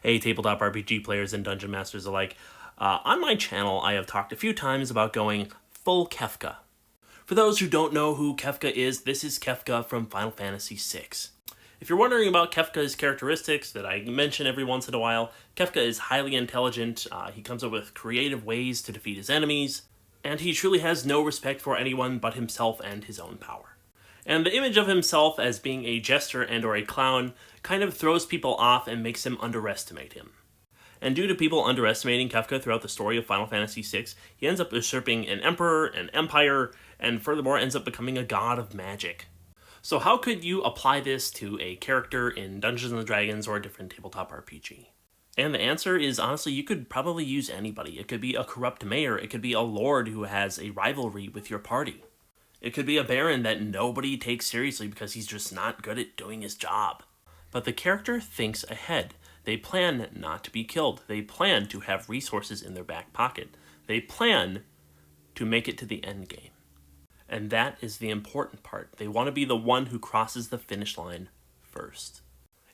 Hey, tabletop RPG players and dungeon masters alike. On my channel, I have talked a few times about going full Kefka. For those who don't know who Kefka is, this is Kefka from Final Fantasy VI. If you're wondering about Kefka's characteristics that I mention every once in a while, Kefka is highly intelligent, he comes up with creative ways to defeat his enemies, and he truly has no respect for anyone but himself and his own power. And the image of himself as being a jester and or a clown kind of throws people off and makes them underestimate him. And due to people underestimating Kefka throughout the story of Final Fantasy VI, he ends up usurping an emperor, an empire, and furthermore ends up becoming a god of magic. So how could you apply this to a character in Dungeons & Dragons or a different tabletop RPG? And the answer is, honestly, you could probably use anybody. It could be a corrupt mayor, it could be a lord who has a rivalry with your party. It could be a baron that nobody takes seriously because he's just not good at doing his job. But the character thinks ahead. They plan not to be killed. They plan to have resources in their back pocket. They plan to make it to the end game. And that is the important part. They want to be the one who crosses the finish line first.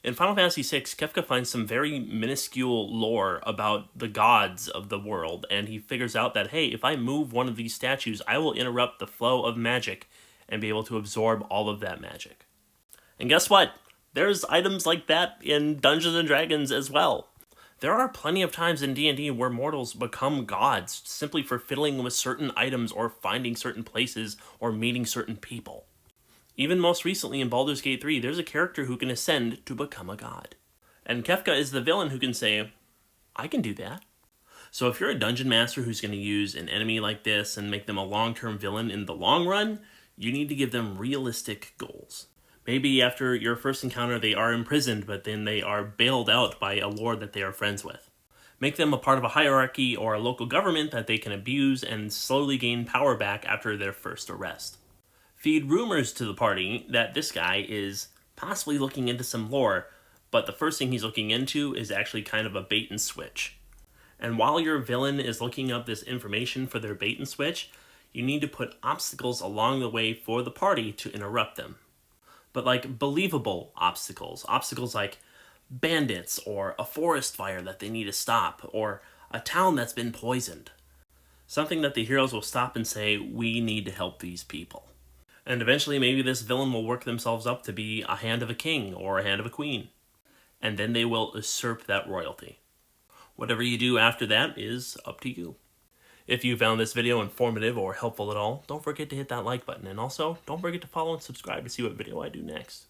In Final Fantasy VI, Kefka finds some very minuscule lore about the gods of the world, and he figures out that, hey, if I move one of these statues, I will interrupt the flow of magic and be able to absorb all of that magic. And guess what? There's items like that in Dungeons & Dragons as well. There are plenty of times in D&D where mortals become gods simply for fiddling with certain items or finding certain places or meeting certain people. Even most recently in Baldur's Gate 3, there's a character who can ascend to become a god. And Kefka is the villain who can say, I can do that. So if you're a dungeon master who's going to use an enemy like this and make them a long-term villain in the long run, you need to give them realistic goals. Maybe after your first encounter they are imprisoned, but then they are bailed out by a lord that they are friends with. Make them a part of a hierarchy or a local government that they can abuse and slowly gain power back after their first arrest. Feed rumors to the party that this guy is possibly looking into some lore, but the first thing he's looking into is actually kind of a bait and switch. And while your villain is looking up this information for their bait and switch, you need to put obstacles along the way for the party to interrupt them. But like believable obstacles. Obstacles like bandits or a forest fire that they need to stop or a town that's been poisoned. Something that the heroes will stop and say, we need to help these people. And eventually maybe this villain will work themselves up to be a hand of a king or a hand of a queen. And then they will usurp that royalty. Whatever you do after that is up to you. If you found this video informative or helpful at all, don't forget to hit that like button. And also, don't forget to follow and subscribe to see what video I do next.